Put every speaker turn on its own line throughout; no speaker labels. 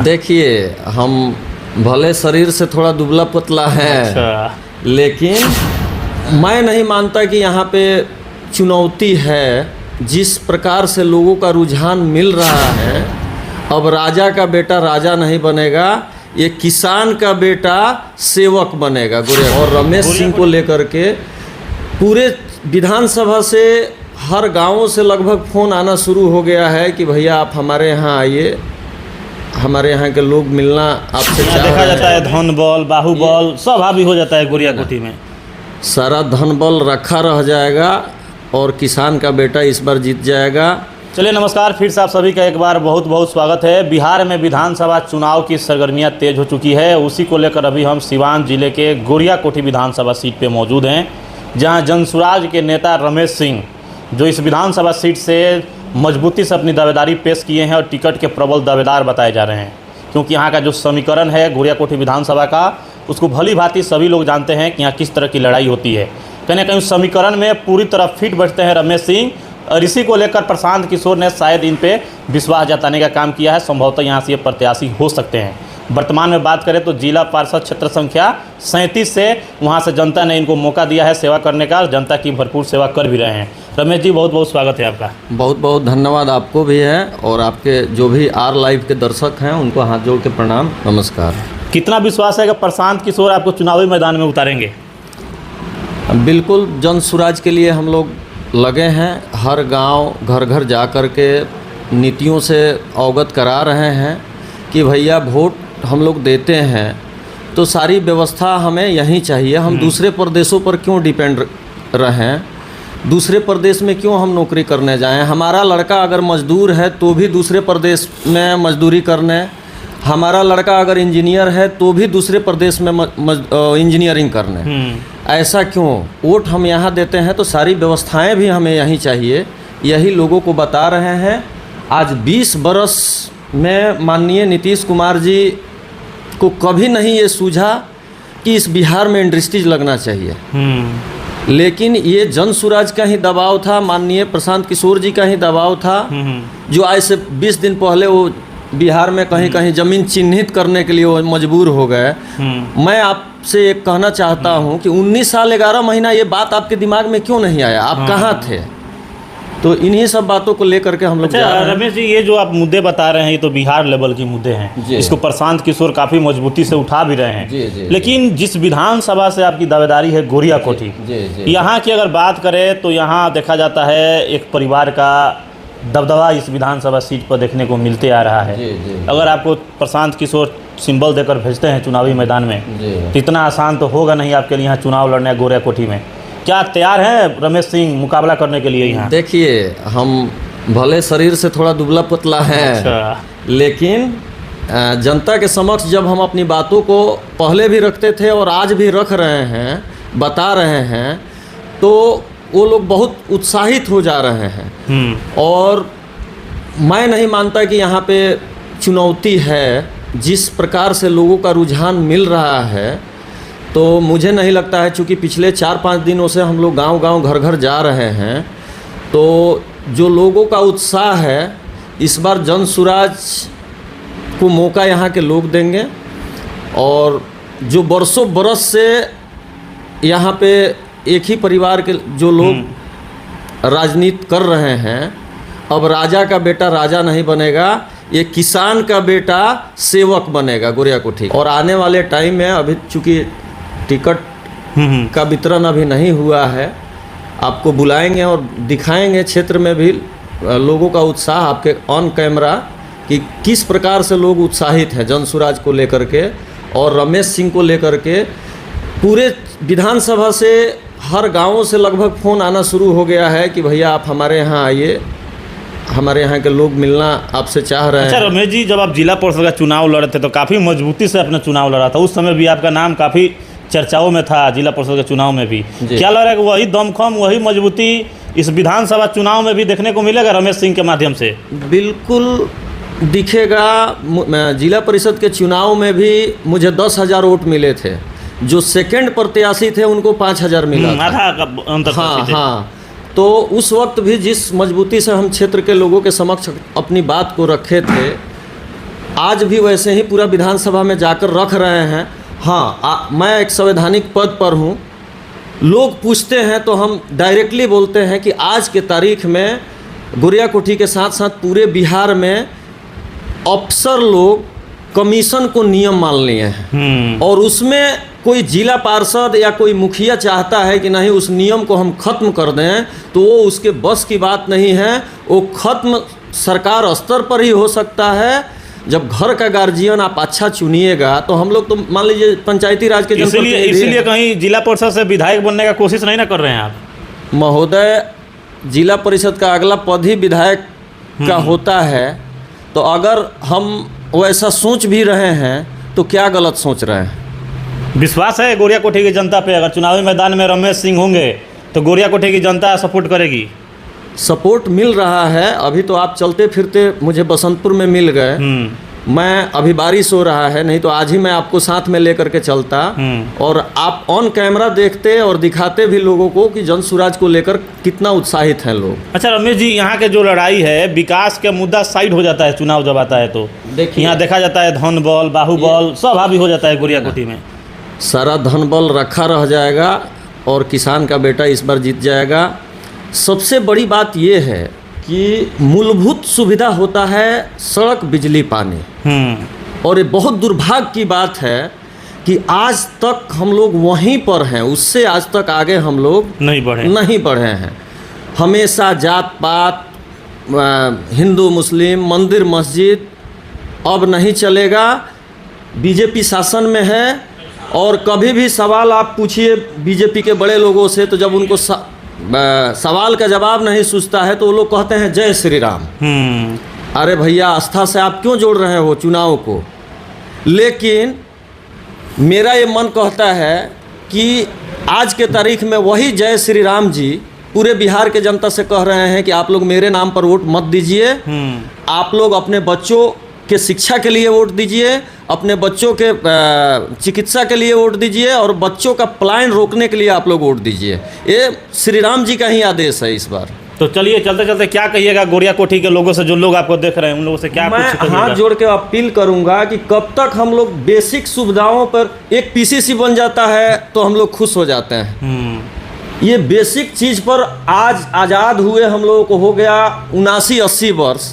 देखिए, हम भले शरीर से थोड़ा दुबला पतला हैं।
अच्छा।
लेकिन मैं नहीं मानता कि यहाँ पे चुनौती है। जिस प्रकार से लोगों का रुझान मिल रहा है, अब राजा का बेटा राजा नहीं बनेगा, ये किसान का बेटा सेवक बनेगा। और रमेश सिंह को लेकर के पूरे विधानसभा से हर गांवों से लगभग फ़ोन आना शुरू हो गया है कि भैया आप हमारे यहाँ आइए, हमारे यहाँ के लोग मिलना आपसे चाह रहे हैं।
देखा जाता है धन बल बाहुबल सब हावी हो जाता है गोरिया कोठी में।
सारा धन बल रखा रह जाएगा और किसान का बेटा इस बार जीत जाएगा।
चलिए नमस्कार, फिर से आप सभी का एक बार बहुत बहुत स्वागत है। बिहार में विधानसभा चुनाव की सरगर्मियां तेज हो चुकी है। उसी को लेकर अभी हम सिवान जिले के गोरिया कोठी विधानसभा सीट पे मौजूद हैं, जहां जनसुराज के नेता रमेश सिंह जो इस विधानसभा सीट से मजबूती से अपनी दावेदारी पेश किए हैं और टिकट के प्रबल दावेदार बताए जा रहे हैं। क्योंकि यहाँ का जो समीकरण है गोरिया कोठी विधानसभा का, उसको भली भांति सभी लोग जानते हैं कि यहाँ किस तरह की लड़ाई होती है। कहीं ना कहीं उस समीकरण में पूरी तरह फिट बैठते हैं रमेश सिंह, और इसी को लेकर प्रशांत किशोर ने शायद इन पे विश्वास जताने का काम किया है। संभवतः यहाँ से ये प्रत्याशी हो सकते हैं। वर्तमान में बात करें तो जिला पार्षद क्षेत्र संख्या 37 से वहाँ से जनता ने इनको मौका दिया है सेवा करने का, और जनता की भरपूर सेवा कर भी रहे हैं। रमेश जी, बहुत बहुत स्वागत है आपका।
बहुत बहुत धन्यवाद आपको भी है, और आपके जो भी आर लाइव के दर्शक हैं उनको हाथ जोड़ के प्रणाम, नमस्कार।
कितना विश्वास है कि प्रशांत किशोर आपको चुनावी मैदान में उतारेंगे?
बिल्कुल, जनसुराज के लिए हम लोग लगे हैं। हर गांव घर घर जा कर के नीतियों से अवगत करा रहे हैं कि भैया वोट हम लोग देते हैं तो सारी व्यवस्था हमें यहीं चाहिए। हम दूसरे प्रदेशों पर क्यों डिपेंड रहें, दूसरे प्रदेश में क्यों हम नौकरी करने जाएं। हमारा लड़का अगर मजदूर है तो भी दूसरे प्रदेश में मजदूरी करने, हमारा लड़का अगर इंजीनियर है तो भी दूसरे प्रदेश में इंजीनियरिंग करने। ऐसा क्यों? वोट हम यहाँ देते हैं तो सारी व्यवस्थाएं भी हमें यहीं चाहिए। यही लोगों को बता रहे हैं। आज 20 बरस में माननीय नीतीश कुमार जी को कभी नहीं ये सूझा कि इस बिहार में इंडस्ट्रीज लगना चाहिए। लेकिन ये जनसुराज का ही दबाव था, माननीय प्रशांत किशोर जी का ही दबाव था, जो आज से 20 दिन पहले वो बिहार में कहीं कहीं ज़मीन चिन्हित करने के लिए वो मजबूर हो गए। मैं आपसे एक कहना चाहता हूं कि 19 साल 11 महीना ये बात आपके दिमाग में क्यों नहीं आया? आप कहाँ थे? तो इन्हीं सब बातों को लेकर के हम लोग जा रहे हैं।
रमेश जी, ये जो आप मुद्दे बता रहे हैं ये तो बिहार लेवल के मुद्दे हैं। इसको प्रशांत किशोर काफ़ी मजबूती से उठा भी रहे हैं। लेकिन जिस विधानसभा से आपकी दावेदारी है गोरिया कोठी, यहाँ की अगर बात करें तो यहाँ देखा जाता है एक परिवार का दबदबा इस विधानसभा सीट पर देखने को मिलते आ रहा है। अगर आपको प्रशांत किशोर सिंबल देकर भेजते हैं चुनावी मैदान में तो इतना आसान तो होगा नहीं आपके लिए यहाँ चुनाव लड़ना गोरिया कोठी में। क्या तैयार है रमेश सिंह मुकाबला करने के लिए यहाँ?
देखिए, हम भले शरीर से थोड़ा दुबला पतला हैं।
अच्छा।
लेकिन जनता के समक्ष जब हम अपनी बातों को पहले भी रखते थे और आज भी रख रहे हैं, बता रहे हैं, तो वो लोग बहुत उत्साहित हो जा रहे हैं। और मैं नहीं मानता कि यहाँ पे चुनौती है। जिस प्रकार से लोगों का रुझान मिल रहा है, तो मुझे नहीं लगता है, चूँकि पिछले 4-5 दिनों से हम लोग गांव-गांव घर-घर जा रहे हैं, तो जो लोगों का उत्साह है, इस बार जनसुराज को मौका यहाँ के लोग देंगे। और जो बरसों बरस से यहाँ पे एक ही परिवार के जो लोग राजनीति कर रहे हैं, अब राजा का बेटा राजा नहीं बनेगा, ये किसान का बेटा सेवक बनेगा गोरिया कोठी। और आने वाले टाइम में, अभी चूँकि टिकट का वितरण अभी नहीं हुआ है, आपको बुलाएंगे और दिखाएंगे क्षेत्र में भी लोगों का उत्साह आपके ऑन कैमरा कि किस प्रकार से लोग उत्साहित हैं जनसुराज को लेकर के और रमेश सिंह को लेकर के। पूरे विधानसभा से हर गांवों से लगभग फ़ोन आना शुरू हो गया है कि भैया आप हमारे यहाँ आइए, हमारे यहाँ के लोग मिलना आपसे चाह रहे हैं।
अच्छा रमेश जी, जब आप जिला परिषद का चुनाव लड़े थे तो काफ़ी मजबूती से अपना चुनाव लड़ा था। उस समय भी आपका नाम काफ़ी चर्चाओं में था, जिला परिषद के चुनाव में भी। क्या लग रहा है कि वही दमखम, वही मजबूती इस विधानसभा चुनाव में भी देखने को मिलेगा रमेश सिंह के माध्यम से?
बिल्कुल दिखेगा। जिला परिषद के चुनाव में भी मुझे 10,000 वोट मिले थे। जो सेकंड प्रत्याशी थे उनको 5,000 मिला।
आधा का अंतर।
हाँ। तो उस वक्त भी जिस मजबूती से हम क्षेत्र के लोगों के समक्ष अपनी बात को रखे थे, आज भी वैसे ही पूरा विधानसभा में जाकर रख रहे हैं। हाँ, मैं एक संवैधानिक पद पर हूँ। लोग पूछते हैं तो हम डायरेक्टली बोलते हैं कि आज के तारीख में गोरिया कोठी के साथ साथ पूरे बिहार में अफसर लोग कमीशन को नियम मान लिए हैं और उसमें कोई जिला पार्षद या कोई मुखिया चाहता है कि नहीं उस नियम को हम ख़त्म कर दें, तो वो उसके बस की बात नहीं है। वो ख़त्म सरकार स्तर पर ही हो सकता है। जब घर का गार्जियन आप अच्छा चुनिएगा, तो हम लोग तो मान लीजिए पंचायती राज के
इसीलिए कहीं जिला परिषद से विधायक बनने का कोशिश नहीं ना कर रहे हैं आप?
महोदय, जिला परिषद का अगला पद ही विधायक का होता है, तो अगर हम वैसा सोच भी रहे हैं तो क्या गलत सोच रहे हैं?
विश्वास है गोरिया कोठी की जनता पे? अगर चुनावी मैदान में रमेश सिंह होंगे तो गोरिया कोठी की जनता सपोर्ट करेगी?
सपोर्ट मिल रहा है। अभी तो आप चलते फिरते मुझे बसंतपुर में मिल गए। मैं अभी बारिश हो रहा है, नहीं तो आज ही मैं आपको साथ में लेकर के चलता और आप ऑन कैमरा देखते और दिखाते भी लोगों को कि जन सुराज को लेकर कितना उत्साहित हैं लोग।
अच्छा रमेश जी, यहाँ के जो लड़ाई है, विकास का मुद्दा साइड हो जाता है चुनाव जब आता है तो।
देखिए,
यहाँ देखा जाता है धन बल बाहुबल सब हावी हो जाता है गोरिया कोठी में।
सारा धन बल रखा रह जाएगा और किसान का बेटा इस बार जीत जाएगा। सबसे बड़ी बात यह है कि मूलभूत सुविधा होता है सड़क, बिजली, पानी। और ये बहुत दुर्भाग्य की बात है कि आज तक हम लोग वहीं पर हैं, उससे आज तक आगे हम लोग नहीं बढ़े हैं। हमेशा जात पात, हिंदू मुस्लिम, मंदिर मस्जिद अब नहीं चलेगा। बीजेपी शासन में है और कभी भी सवाल आप पूछिए बीजेपी के बड़े लोगों से, तो जब उनको सवाल का जवाब नहीं सूझता है तो वो लोग कहते हैं जय श्री राम। अरे भैया, आस्था से आप क्यों जोड़ रहे हो चुनाव को? लेकिन मेरा ये मन कहता है कि आज के तारीख में वही जय श्री राम जी पूरे बिहार के जनता से कह रहे हैं कि आप लोग मेरे नाम पर वोट मत दीजिए। आप लोग अपने बच्चों के शिक्षा के लिए वोट दीजिए, अपने बच्चों के चिकित्सा के लिए वोट दीजिए और बच्चों का पलायन रोकने के लिए आप लोग वोट दीजिए। ये श्री राम जी का ही आदेश है इस बार।
तो चलिए, चलते चलते क्या कहिएगा गोरिया कोठी के लोगों से, जो लोग आपको देख रहे हैं उन लोगों से क्या?
मैं हाथ जोड़ के अपील करूंगा कि कब तक हम लोग बेसिक सुविधाओं पर, एक पीसीसी बन जाता है तो हम लोग खुश हो जाते हैं। ये बेसिक चीज़ पर आज आज़ाद हुए हम लोगों को हो गया 79-80 वर्ष,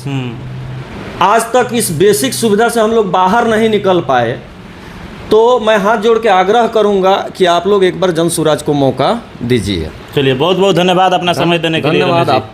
आज तक इस बेसिक सुविधा से हम लोग बाहर नहीं निकल पाए। तो मैं हाथ जोड़ के आग्रह करूंगा कि आप लोग एक बार जन सुराज को मौका दीजिए।
चलिए, बहुत बहुत धन्यवाद अपना समय देने के लिए।
धन्यवाद आपको।